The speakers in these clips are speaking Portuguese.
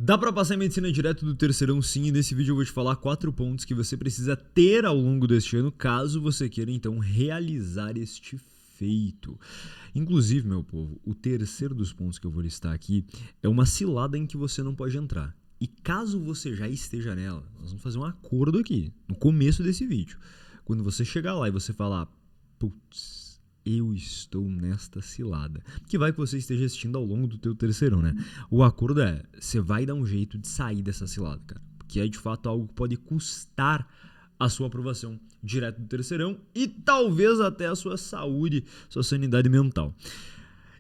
Dá pra passar em medicina direto do terceirão sim, e nesse vídeo eu vou te falar 4 pontos que você precisa ter ao longo deste ano, caso você queira então realizar este feito. Inclusive, meu povo, o terceiro dos pontos que eu vou listar aqui é uma cilada em que você não pode entrar. E caso você já esteja nela, nós vamos fazer um acordo aqui, no começo desse vídeo. Quando você chegar lá e você falar, putz, eu estou nesta cilada, que vai que você esteja assistindo ao longo do teu terceirão, né? O acordo é, você vai dar um jeito de sair dessa cilada, cara. Porque é de fato algo que pode custar a sua aprovação direto do terceirão e talvez até a sua saúde, sua sanidade mental.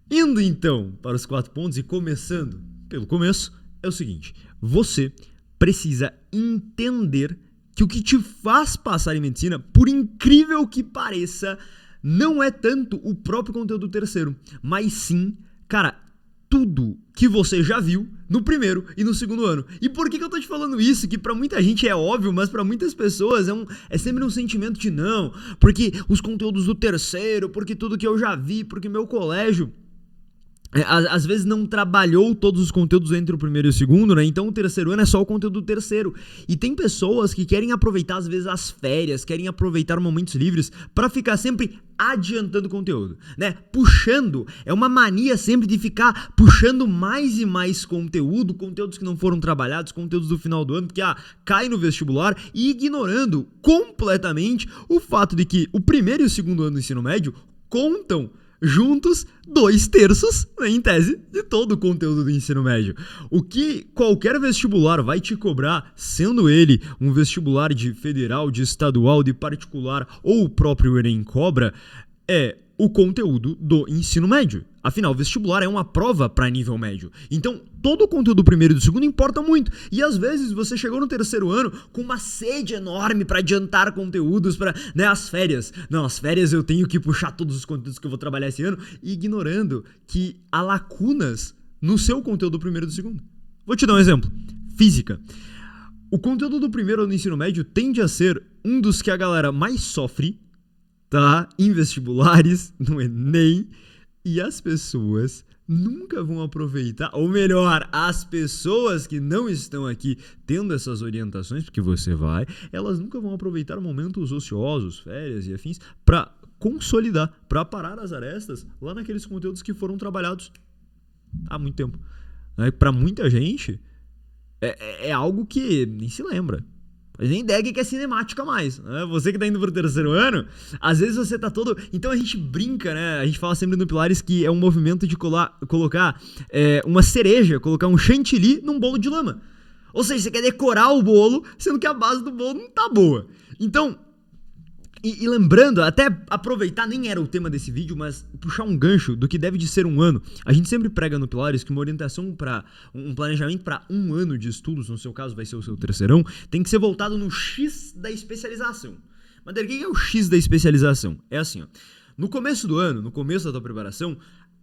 Indo então para os 4 pontos e começando pelo começo, é o seguinte, você precisa entender que o que te faz passar em medicina, por incrível que pareça, não é tanto o próprio conteúdo do terceiro, mas sim, cara, tudo que você já viu no primeiro e no segundo ano. E por que eu tô te falando isso? Que pra muita gente é óbvio, mas pra muitas pessoas é sempre um sentimento de não, porque os conteúdos do terceiro, porque tudo que eu já vi, porque meu colégio às vezes não trabalhou todos os conteúdos entre o primeiro e o segundo, né? Então o terceiro ano é só o conteúdo do terceiro. E tem pessoas que querem aproveitar às vezes as férias, querem aproveitar momentos livres pra ficar sempre adiantando conteúdo, né? Puxando, é uma mania sempre de ficar puxando mais e mais conteúdos que não foram trabalhados, conteúdos do final do ano, porque cai no vestibular e ignorando completamente o fato de que o primeiro e o segundo ano do ensino médio contam juntos 2/3, né, em tese, de todo o conteúdo do ensino médio. O que qualquer vestibular vai te cobrar, sendo ele um vestibular de federal, de estadual, de particular ou o próprio Enem cobra, é o conteúdo do ensino médio. Afinal, o vestibular é uma prova para nível médio. Então, todo o conteúdo do primeiro e do segundo importa muito. E às vezes você chegou no terceiro ano com uma sede enorme para adiantar conteúdos para, né, as férias. Não, as férias eu tenho que puxar todos os conteúdos que eu vou trabalhar esse ano, ignorando que há lacunas no seu conteúdo do primeiro e do segundo. Vou te dar um exemplo. Física. O conteúdo do primeiro ano do ensino médio tende a ser um dos que a galera mais sofre, tá? Em vestibulares, no Enem, e as pessoas nunca vão aproveitar, ou melhor, as pessoas que não estão aqui tendo essas orientações, porque você vai, elas nunca vão aproveitar momentos ociosos, férias e afins, para consolidar, para parar as arestas lá naqueles conteúdos que foram trabalhados há muito tempo. Para muita gente, é algo que nem se lembra. Mas nem ideia que é cinemática mais, né? Você que tá indo pro terceiro ano, às vezes você tá todo... Então a gente brinca, né? A gente fala sempre no Pilares que é um movimento de colocar uma cereja, colocar um chantilly num bolo de lama. Ou seja, você quer decorar o bolo, sendo que a base do bolo não tá boa. Então... E lembrando, até aproveitar, nem era o tema desse vídeo, mas puxar um gancho do que deve de ser um ano. A gente sempre prega no Pilares que uma orientação para um planejamento para um ano de estudos, no seu caso vai ser o seu terceirão, tem que ser voltado no X da especialização. Mas o que é o X da especialização? É assim, ó. No começo do ano, no começo da tua preparação,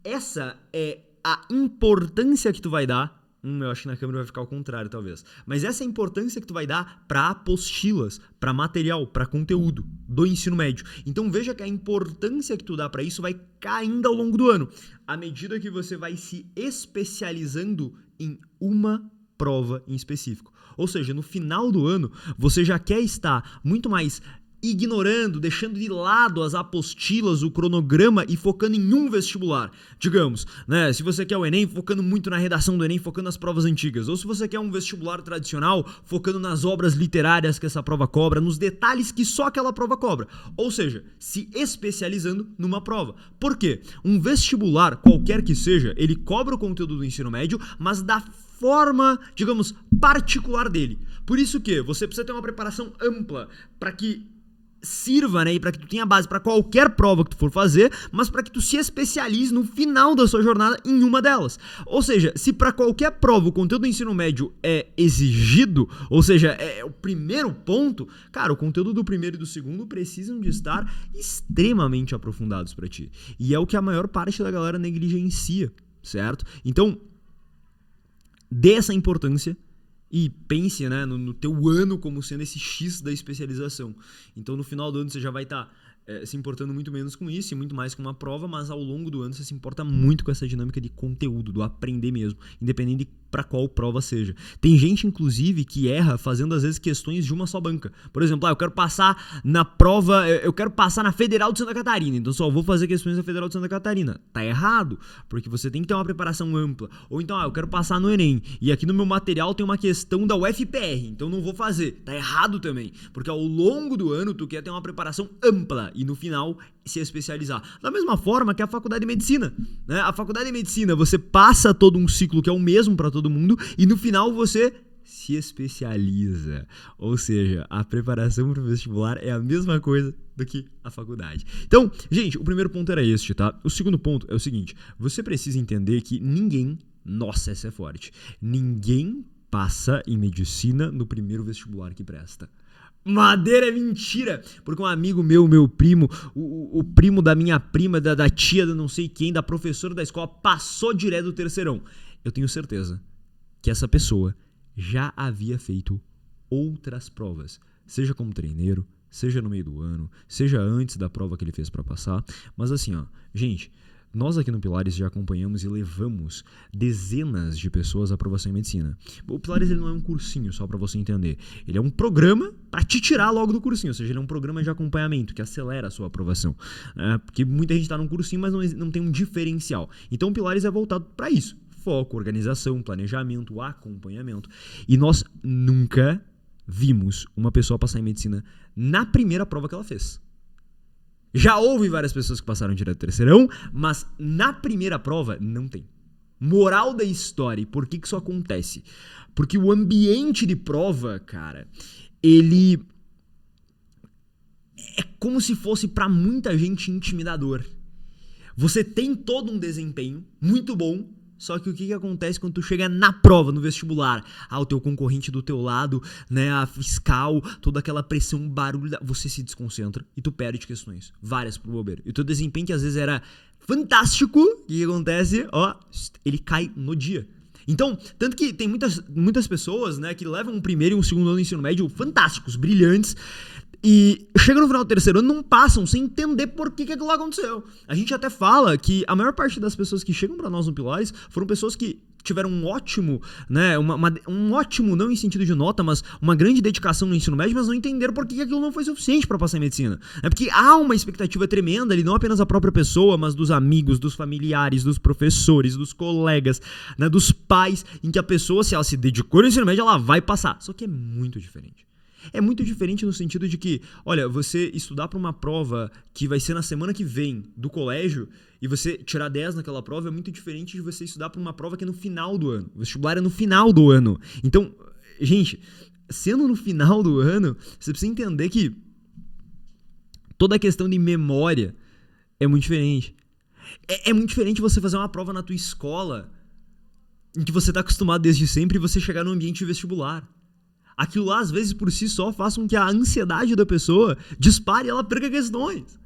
essa é a importância que tu vai dar. Eu acho que na câmera vai ficar ao contrário, talvez. Mas essa é a importância que tu vai dar para apostilas, para material, para conteúdo do ensino médio. Então veja que a importância que tu dá para isso vai caindo ao longo do ano, à medida que você vai se especializando em uma prova em específico. Ou seja, no final do ano, você já quer estar muito mais ignorando, deixando de lado as apostilas, o cronograma e focando em um vestibular. Digamos, né, se você quer o Enem, focando muito na redação do Enem, focando nas provas antigas. Ou se você quer um vestibular tradicional, focando nas obras literárias que essa prova cobra, nos detalhes que só aquela prova cobra. Ou seja, se especializando numa prova. Por quê? Um vestibular, qualquer que seja, ele cobra o conteúdo do ensino médio, mas da forma, digamos, particular dele. Por isso que você precisa ter uma preparação ampla para que sirva, né, e para que tu tenha base para qualquer prova que tu for fazer, mas para que tu se especialize no final da sua jornada em uma delas. Ou seja, se para qualquer prova o conteúdo do ensino médio é exigido, ou seja, é o primeiro ponto, cara, o conteúdo do primeiro e do segundo precisam de estar extremamente aprofundados para ti. E é o que a maior parte da galera negligencia, certo? Então, dê essa importância e pense, né, no teu ano como sendo esse X da especialização. Então, no final do ano, você já vai estar se importando muito menos com isso e muito mais com uma prova, mas ao longo do ano você se importa muito com essa dinâmica de conteúdo, do aprender mesmo, independente de para qual prova seja. Tem gente, inclusive, que erra fazendo, às vezes, questões de uma só banca. Por exemplo, eu quero passar na prova, eu quero passar na Federal de Santa Catarina, então só vou fazer questões da Federal de Santa Catarina. Tá errado, porque você tem que ter uma preparação ampla. Ou então, eu quero passar no Enem, e aqui no meu material tem uma questão da UFPR, então não vou fazer. Tá errado também, porque ao longo do ano tu quer ter uma preparação ampla e no final se especializar. Da mesma forma que a faculdade de medicina, né? A faculdade de medicina, você passa todo um ciclo que é o mesmo para todo mundo e no final você se especializa. Ou seja, a preparação para o vestibular é a mesma coisa do que a faculdade. Então, gente, o primeiro ponto era este, tá? O segundo ponto é o seguinte, você precisa entender que ninguém, nossa, essa é forte, ninguém passa em medicina no primeiro vestibular que presta. Madeira é mentira, porque um amigo meu primo, o primo da minha prima, da tia, da não sei quem, da professora da escola, passou direto do terceirão. Eu tenho certeza que essa pessoa já havia feito outras provas, seja como treineiro, seja no meio do ano, seja antes da prova que ele fez para passar, mas assim, gente, nós aqui no Pilares já acompanhamos e levamos dezenas de pessoas à aprovação em medicina. O Pilares ele não é um cursinho, só para você entender. Ele é um programa para te tirar logo do cursinho, ou seja, ele é um programa de acompanhamento que acelera a sua aprovação. Porque muita gente está num cursinho, mas não tem um diferencial. Então o Pilares é voltado para isso. Foco, organização, planejamento, acompanhamento. E nós nunca vimos uma pessoa passar em medicina na primeira prova que ela fez. Já houve várias pessoas que passaram direto do terceirão, mas na primeira prova não tem. Moral da história, e por que isso acontece? Porque o ambiente de prova, cara, ele é como se fosse pra muita gente intimidador. Você tem todo um desempenho muito bom, só que o que acontece quando tu chega na prova, no vestibular? O teu concorrente do teu lado, né, a fiscal, toda aquela pressão, barulho, você se desconcentra e tu perde questões, várias pro bobeiro. E o teu desempenho, que às vezes era fantástico, o que acontece? Ele cai no dia. Então, tanto que tem muitas pessoas, né, que levam um primeiro e um segundo ano de ensino médio fantásticos, brilhantes, e chega no final do terceiro ano, não passam sem entender por que aquilo lá aconteceu. A gente até fala que a maior parte das pessoas que chegam pra nós no Pilares foram pessoas que tiveram um ótimo, né, um ótimo, não em sentido de nota, mas uma grande dedicação no ensino médio, mas não entenderam por que aquilo não foi suficiente para passar em medicina. É porque há uma expectativa tremenda ali, não apenas da própria pessoa, mas dos amigos, dos familiares, dos professores, dos colegas, né, dos pais, em que a pessoa, se ela se dedicou no ensino médio, ela vai passar. Só que é muito diferente. É muito diferente no sentido de que, olha, você estudar para uma prova que vai ser na semana que vem do colégio e você tirar 10 naquela prova é muito diferente de você estudar para uma prova que é no final do ano. O vestibular é no final do ano. Então, gente, sendo no final do ano, você precisa entender que toda a questão de memória é muito diferente. É muito diferente você fazer uma prova na tua escola em que você está acostumado desde sempre e você chegar no ambiente vestibular. Aquilo lá, às vezes, por si só, faz com que a ansiedade da pessoa dispare e ela perca questões.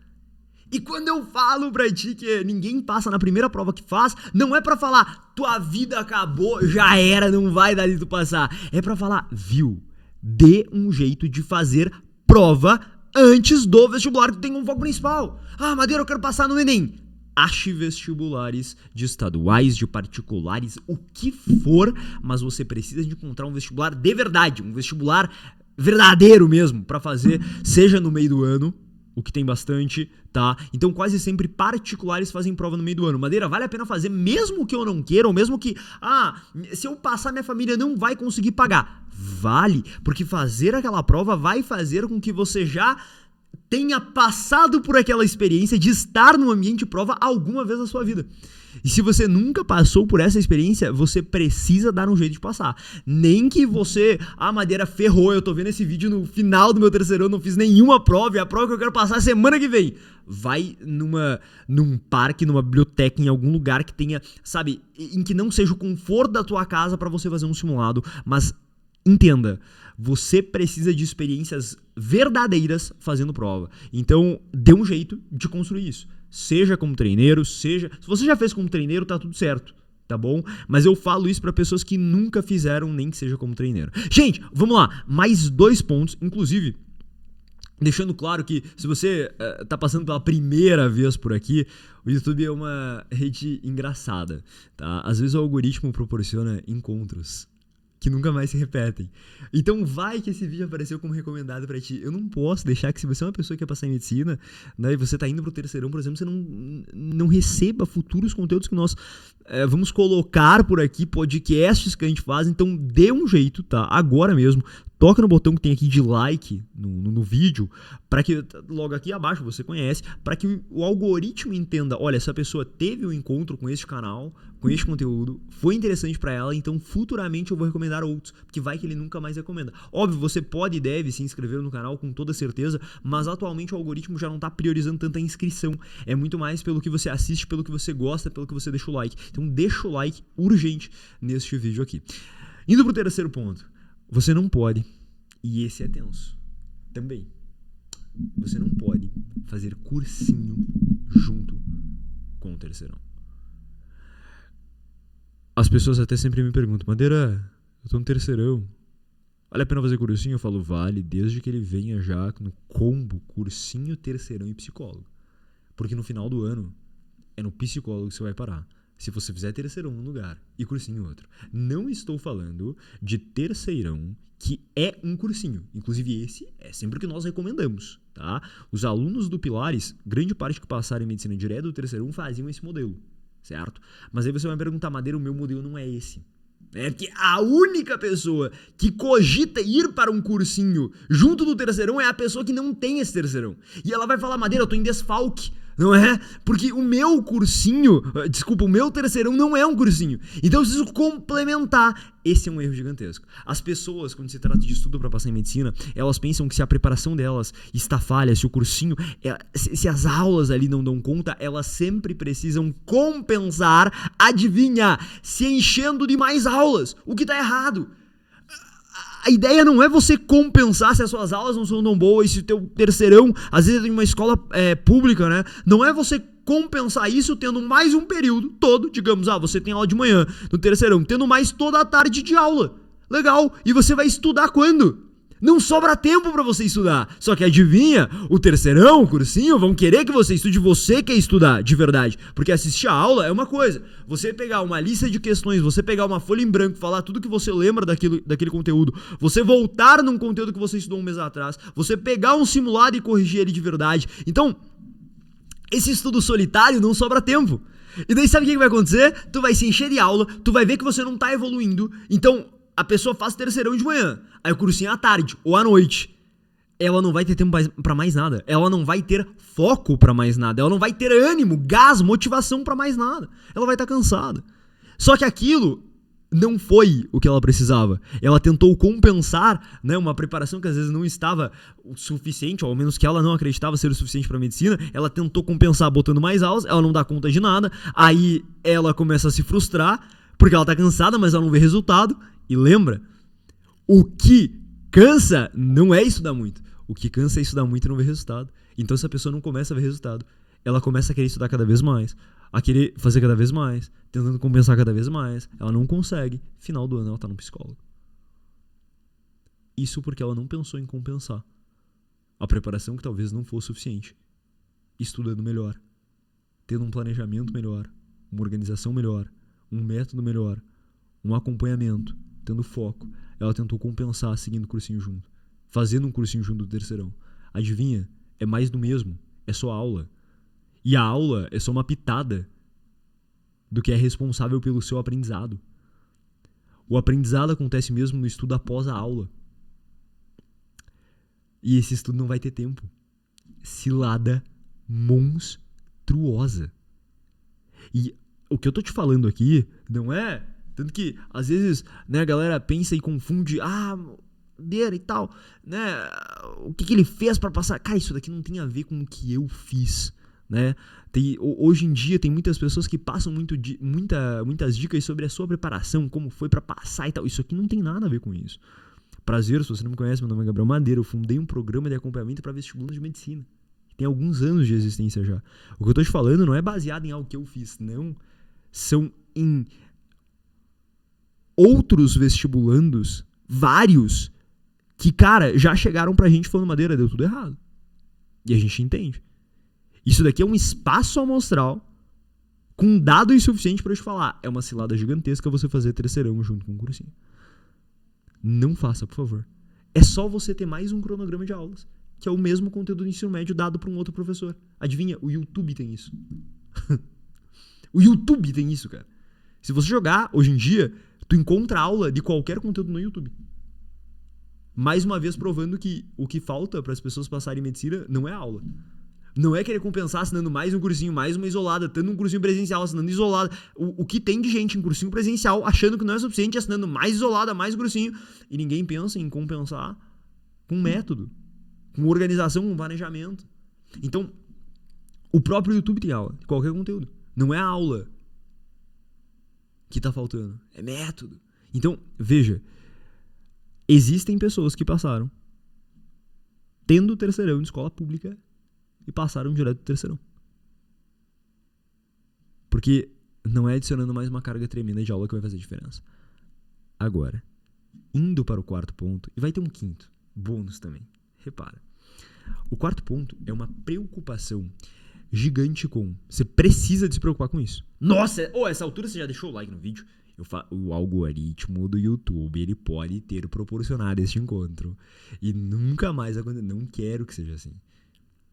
E quando eu falo pra ti que ninguém passa na primeira prova que faz, não é pra falar, tua vida acabou, já era, não vai dar de tu passar. É pra falar, viu, dê um jeito de fazer prova antes do vestibular que tu tem um foco principal. Madeira, eu quero passar no Enem. Ache vestibulares de estaduais, de particulares, o que for, mas você precisa de encontrar um vestibular de verdade, um vestibular verdadeiro mesmo, pra fazer, seja no meio do ano, o que tem bastante, tá? Então quase sempre particulares fazem prova no meio do ano. Madeira, vale a pena fazer mesmo que eu não queira, ou mesmo que, se eu passar minha família não vai conseguir pagar. Vale, porque fazer aquela prova vai fazer com que você já tenha passado por aquela experiência de estar no ambiente de prova alguma vez na sua vida. E se você nunca passou por essa experiência, você precisa dar um jeito de passar. Nem que você, Madeira, ferrou, eu tô vendo esse vídeo no final do meu terceiro ano, não fiz nenhuma prova, e a prova que eu quero passar é semana que vem. Vai num parque, numa biblioteca, em algum lugar que tenha, sabe, em que não seja o conforto da tua casa pra você fazer um simulado, mas entenda, você precisa de experiências verdadeiras fazendo prova. Então, dê um jeito de construir isso. Seja como treineiro, se você já fez como treineiro, tá tudo certo, tá bom? Mas eu falo isso pra pessoas que nunca fizeram, nem que seja como treineiro. Gente, vamos lá. Mais 2 pontos, inclusive, Deixando claro que se você tá passando pela primeira vez por aqui, o YouTube é uma rede engraçada, tá? Às vezes o algoritmo proporciona encontros que nunca mais se repetem. Então vai que esse vídeo apareceu como recomendado pra ti. Eu não posso deixar que, se você é uma pessoa que quer passar em medicina, né, e você tá indo pro terceirão, por exemplo, você não receba futuros conteúdos que nós vamos colocar por aqui, podcasts que a gente faz. Então dê um jeito, tá? Agora mesmo, toca no botão que tem aqui de like no vídeo, para que, logo aqui abaixo, você conhece, para que o algoritmo entenda, olha, essa pessoa teve um encontro com este canal, com este conteúdo, foi interessante para ela, então futuramente eu vou recomendar outros, porque vai que ele nunca mais recomenda. Óbvio, você pode e deve se inscrever no canal com toda certeza, mas atualmente o algoritmo já não tá priorizando tanta inscrição, é muito mais pelo que você assiste, pelo que você gosta, pelo que você deixa o like. Então deixa o like urgente neste vídeo aqui. Indo pro terceiro ponto, você não pode, e esse é tenso também, você não pode fazer cursinho junto com o terceirão. As pessoas até sempre me perguntam, Madeira, eu tô no terceirão, vale a pena fazer cursinho? Eu falo, vale, desde que ele venha já no combo cursinho, terceirão e psicólogo. Porque no final do ano é no psicólogo que você vai parar. Se você fizer terceirão num lugar e cursinho em outro. Não estou falando de terceirão que é um cursinho. Inclusive esse é sempre o que nós recomendamos, tá? Os alunos do Pilares, grande parte que passaram em medicina direto do terceirão faziam esse modelo, certo? Mas aí você vai me perguntar, Madeira, o meu modelo não é esse. É porque a única pessoa que cogita ir para um cursinho junto do terceirão é a pessoa que não tem esse terceirão. E ela vai falar, Madeira, eu tô em desfalque. Não é? Porque o meu cursinho, desculpa, o meu terceirão não é um cursinho. Então eu preciso complementar. Esse é um erro gigantesco. As pessoas, quando se trata de estudo para passar em medicina, elas pensam que se a preparação delas está falha, se o cursinho, se as aulas ali não dão conta, elas sempre precisam compensar, adivinha, se enchendo de mais aulas, o que está errado. A ideia não é você compensar se as suas aulas não são tão boas, se o teu terceirão, às vezes em uma escola pública, né? Não é você compensar isso tendo mais um período todo, digamos, você tem aula de manhã no terceirão, tendo mais toda a tarde de aula. Legal, e você vai estudar quando? Não sobra tempo pra você estudar. Só que adivinha, o terceirão, o cursinho, vão querer que você estude, você quer estudar, de verdade. Porque assistir a aula é uma coisa. Você pegar uma lista de questões, você pegar uma folha em branco, falar tudo que você lembra daquele conteúdo, você voltar num conteúdo que você estudou um mês atrás, você pegar um simulado e corrigir ele de verdade. Então, esse estudo solitário não sobra tempo. E daí sabe o que vai acontecer? Tu vai se encher de aula, tu vai ver que você não tá evoluindo, então a pessoa faz terceirão de manhã, aí o cursinho à tarde ou à noite. Ela não vai ter tempo pra mais nada. Ela não vai ter foco pra mais nada. Ela não vai ter ânimo, gás, motivação pra mais nada. Ela vai estar cansada. Só que aquilo não foi o que ela precisava. Ela tentou compensar, né, uma preparação que às vezes não estava o suficiente, ou ao menos que ela não acreditava ser o suficiente para medicina. Ela tentou compensar botando mais aulas, ela não dá conta de nada. Aí ela começa a se frustrar, porque ela tá cansada, mas ela não vê resultado. E lembra, o que cansa não é estudar muito. O que cansa é estudar muito e não ver resultado. Então se a pessoa não começa a ver resultado, ela começa a querer estudar cada vez mais, a querer fazer cada vez mais, tentando compensar cada vez mais. Ela não consegue. Final do ano ela tá no psicólogo. Isso porque ela não pensou em compensar a preparação que talvez não fosse suficiente. Estudando melhor, tendo um planejamento melhor, uma organização melhor, um método melhor, um acompanhamento, tendo foco. Ela tentou compensar seguindo o cursinho junto, fazendo um cursinho junto do terceirão. Adivinha? É mais do mesmo. É só aula. E a aula é só uma pitada do que é responsável pelo seu aprendizado. O aprendizado acontece mesmo no estudo após a aula. E esse estudo não vai ter tempo. Cilada monstruosa. E o que eu tô te falando aqui não é... Tanto que, às vezes, né, a galera pensa e confunde... e tal, né? O que ele fez pra passar? Cara, isso daqui não tem a ver com o que eu fiz, né? Hoje em dia tem muitas pessoas que passam muitas dicas sobre a sua preparação, como foi pra passar e tal. Isso aqui não tem nada a ver com isso. Prazer, se você não me conhece, meu nome é Gabriel Madeira. Eu fundei um programa de acompanhamento para vestibulantes de medicina. Tem alguns anos de existência já. O que eu tô te falando não é baseado em algo que eu fiz, não. São em outros vestibulandos, vários, que, cara, já chegaram pra gente falando, Madeira, deu tudo errado. E a gente entende. Isso daqui é um espaço amostral com dados suficientes pra eu te falar. É uma cilada gigantesca você fazer terceirão junto com um cursinho. Não faça, por favor. É só você ter mais um cronograma de aulas, que é o mesmo conteúdo do ensino médio dado por um outro professor. Adivinha? O YouTube tem isso. O YouTube tem isso, cara. Se você jogar, hoje em dia, tu encontra aula de qualquer conteúdo no YouTube. Mais uma vez provando que o que falta para as pessoas passarem em medicina não é aula. Não é querer compensar assinando mais um cursinho, mais uma isolada, tendo um cursinho presencial, assinando isolada. O que tem de gente em cursinho presencial achando que não é suficiente, assinando mais isolada, mais cursinho. E ninguém pensa em compensar com método, com organização, com planejamento. Então, o próprio YouTube tem aula de qualquer conteúdo. Não é a aula que tá faltando, é método. Então, veja, existem pessoas que passaram tendo terceirão de escola pública e passaram direto do terceirão. Porque não é adicionando mais uma carga tremenda de aula que vai fazer diferença. Agora, indo para o quarto ponto, e vai ter um quinto, bônus também. Repara. O quarto ponto é uma preocupação gigante com... Você precisa de se preocupar com isso. Nossa, essa altura você já deixou o like no vídeo? O algoritmo do YouTube, ele pode ter proporcionado este encontro. E nunca mais acontecer. Não quero que seja assim.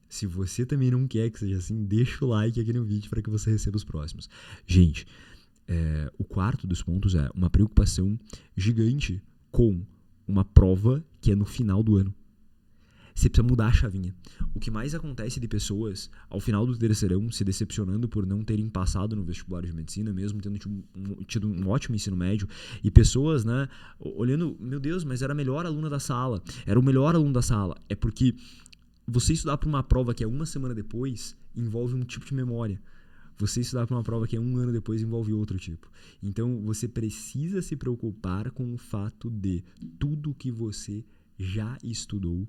Se você também não quer que seja assim, deixa o like aqui no vídeo para que você receba os próximos. Gente, o quarto dos pontos é uma preocupação gigante com uma prova que é no final do ano. Você precisa mudar a chavinha. O que mais acontece de pessoas ao final do terceirão se decepcionando por não terem passado no vestibular de medicina, mesmo tendo tido um ótimo ensino médio, e pessoas, né, olhando, meu Deus, mas era a melhor aluna da sala, era o melhor aluno da sala. É porque você estudar para uma prova que é uma semana depois envolve um tipo de memória. Você estudar para uma prova que é um ano depois envolve outro tipo. Então, você precisa se preocupar com o fato de tudo que você já estudou,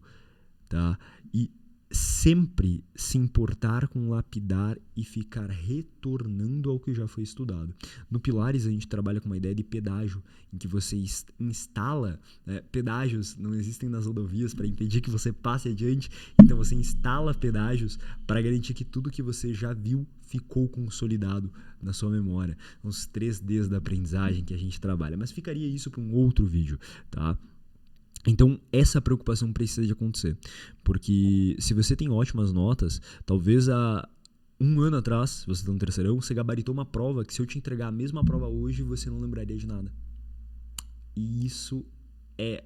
tá? E sempre se importar com lapidar e ficar retornando ao que já foi estudado. No Pilares a gente trabalha com uma ideia de pedágio, em que você instala, pedágios não existem nas rodovias para impedir que você passe adiante, então você instala pedágios para garantir que tudo que você já viu ficou consolidado na sua memória. Os 3Ds da aprendizagem que a gente trabalha, mas ficaria isso para um outro vídeo, tá? Então, essa preocupação precisa de acontecer, porque se você tem ótimas notas, talvez há um ano atrás, você está no terceirão, você gabaritou uma prova que se eu te entregar a mesma prova hoje, você não lembraria de nada. E isso é,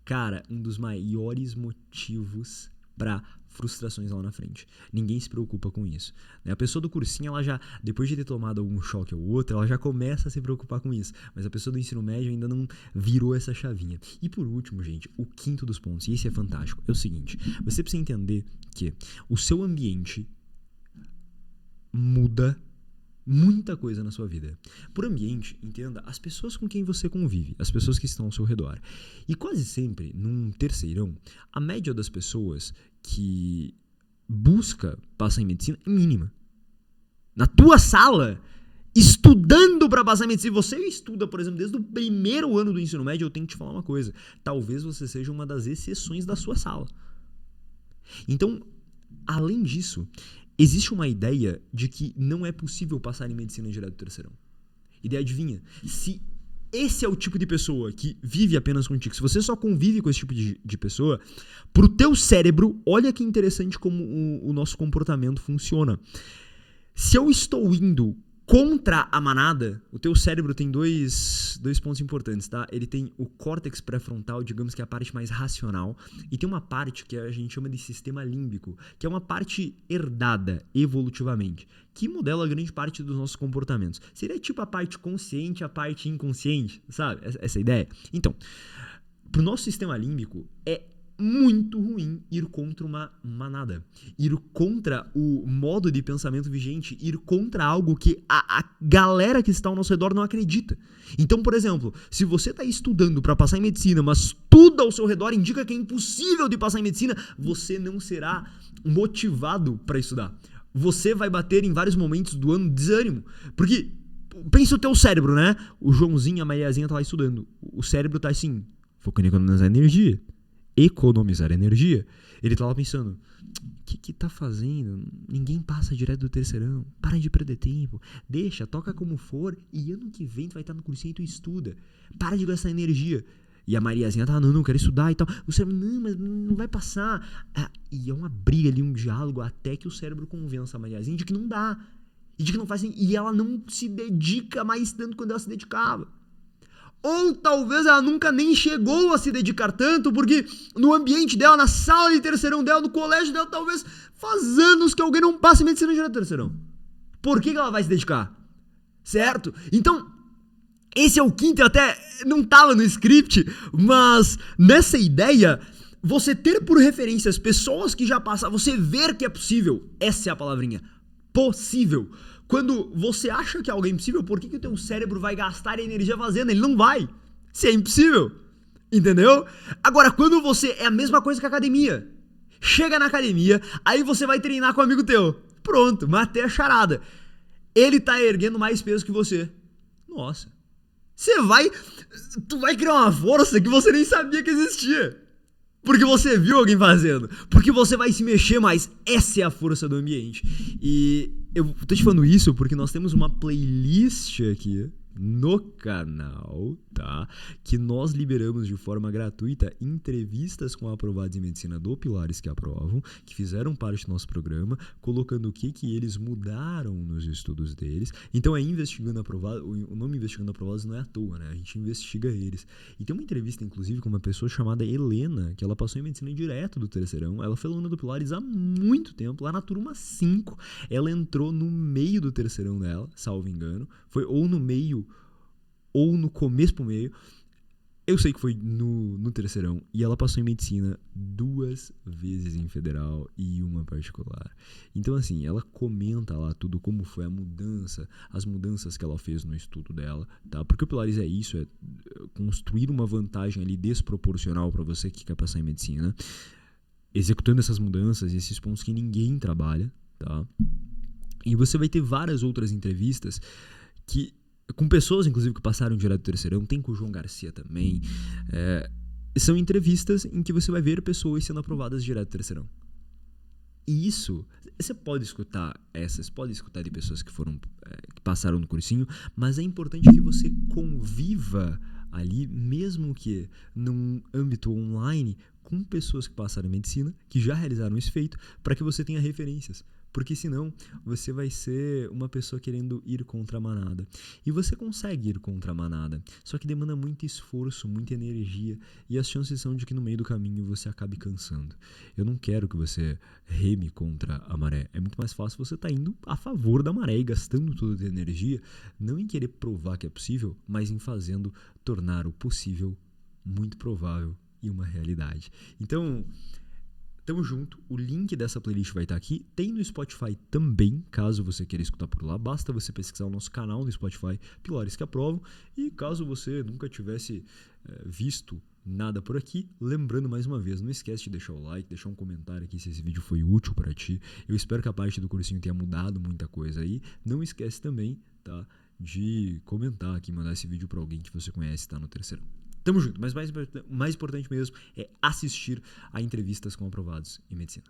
cara, um dos maiores motivos para frustrações lá na frente. Ninguém se preocupa com isso. A pessoa do cursinho, ela já, depois de ter tomado algum choque ou outro, ela já começa a se preocupar com isso. Mas a pessoa do ensino médio ainda não virou essa chavinha. E por último, gente, o quinto dos pontos, e esse é fantástico, é o seguinte: você precisa entender que o seu ambiente muda muita coisa na sua vida. Por ambiente, entenda as pessoas com quem você convive, as pessoas que estão ao seu redor. E quase sempre, num terceirão, a média das pessoas que busca passar em medicina é mínima. Na tua sala, estudando para passar em medicina, você estuda, por exemplo, desde o primeiro ano do ensino médio, eu tenho que te falar uma coisa: talvez você seja uma das exceções da sua sala. Então, além disso, existe uma ideia de que não é possível passar em medicina direto do terceirão. E daí, adivinha? Se esse é o tipo de pessoa que vive apenas contigo, se você só convive com esse tipo de pessoa, pro teu cérebro, olha que interessante como o nosso comportamento funciona. Se eu estou indo contra a manada, o teu cérebro tem dois pontos importantes, tá? Ele tem o córtex pré-frontal, digamos que é a parte mais racional, e tem uma parte que a gente chama de sistema límbico, que é uma parte herdada evolutivamente, que modela grande parte dos nossos comportamentos. Seria tipo a parte consciente, a parte inconsciente, sabe? Essa ideia. Então, pro nosso sistema límbico, é muito ruim ir contra uma manada, ir contra o modo de pensamento vigente, ir contra algo que a galera que está ao nosso redor não acredita. Então, por exemplo, se você está estudando para passar em medicina, mas tudo ao seu redor indica que é impossível de passar em medicina, você não será motivado para estudar. Você vai bater em vários momentos do ano desânimo, porque pensa o teu cérebro, né? O Joãozinho, a Mariazinha tá lá estudando, o cérebro tá assim, focando em economizar energia. economizar energia, ele tá lá pensando, o que tá fazendo? Ninguém passa direto do terceirão. Para de perder tempo. Deixa, toca como for. E ano que vem tu vai estar no cursinho e tu estuda. Para de gastar energia. E a Mariazinha tá, não, quero estudar e tal. O cérebro, não, mas não vai passar. E é uma briga ali, um diálogo, até que o cérebro convença a Mariazinha de que não dá. E de que não faz sentido. E ela não se dedica mais tanto quando ela se dedicava. Ou talvez ela nunca nem chegou a se dedicar tanto, porque no ambiente dela, na sala de terceirão dela, no colégio dela, talvez faz anos que alguém não passa em medicina direto do terceirão. Por que ela vai se dedicar? Certo? Então, esse é o quinto, eu até não tava no script, mas nessa ideia, você ter por referências pessoas que já passaram, você ver que é possível, essa é a palavrinha, possível. Quando você acha que é algo impossível, por que o teu cérebro vai gastar energia fazendo? Ele não vai. Se é impossível. Entendeu? Agora, quando você... É a mesma coisa que a academia. Chega na academia, aí você vai treinar com um amigo teu. Pronto, matei a charada. Ele tá erguendo mais peso que você. Nossa. Tu vai criar uma força que você nem sabia que existia. Porque você viu alguém fazendo. Porque você vai se mexer mais. Essa é a força do ambiente. E eu tô te falando isso porque nós temos uma playlist aqui no canal, tá? Que nós liberamos de forma gratuita entrevistas com aprovados em medicina do Pilares que aprovam, que fizeram parte do nosso programa, colocando o que eles mudaram nos estudos deles. Então é Investigando Aprovados, o nome Investigando Aprovados não é à toa, né? A gente investiga eles. E tem uma entrevista, inclusive, com uma pessoa chamada Helena, que ela passou em medicina direto do terceirão. Ela foi aluna do Pilares há muito tempo, lá na turma 5. Ela entrou no meio do terceirão dela, salvo engano. Foi ou no meio ou no começo pro meio. Eu sei que foi no terceirão. E ela passou em medicina 2 vezes em federal e uma particular. Então, assim, ela comenta lá tudo, como foi a mudança, as mudanças que ela fez no estudo dela, tá? Porque o Pilares é isso, é construir uma vantagem ali desproporcional para você que quer passar em medicina, executando essas mudanças e esses pontos que ninguém trabalha, tá? E você vai ter várias outras entrevistas com pessoas, inclusive, que passaram direto do terceirão, tem com o João Garcia também. São entrevistas em que você vai ver pessoas sendo aprovadas direto do terceirão. E isso, você pode escutar de pessoas que passaram no cursinho, mas é importante que você conviva ali, mesmo que num âmbito online, com pessoas que passaram em medicina, que já realizaram esse feito, para que você tenha referências. Porque senão você vai ser uma pessoa querendo ir contra a manada. E você consegue ir contra a manada, só que demanda muito esforço, muita energia, e as chances são de que no meio do caminho você acabe cansando. Eu não quero que você reme contra a maré. É muito mais fácil você estar indo a favor da maré e gastando toda a energia, não em querer provar que é possível, mas em fazendo tornar o possível muito provável e uma realidade. Então, tamo junto, o link dessa playlist vai estar aqui, tem no Spotify também, caso você queira escutar por lá, basta você pesquisar o nosso canal no Spotify, Pilares que Aprovam, e caso você nunca tivesse visto nada por aqui, lembrando mais uma vez, não esquece de deixar o like, deixar um comentário aqui se esse vídeo foi útil para ti, eu espero que a parte do cursinho tenha mudado muita coisa aí, não esquece também, tá, de comentar aqui, mandar esse vídeo para alguém que você conhece, tá no terceiro. Tamo junto, mas mais importante mesmo é assistir a entrevistas com aprovados em medicina.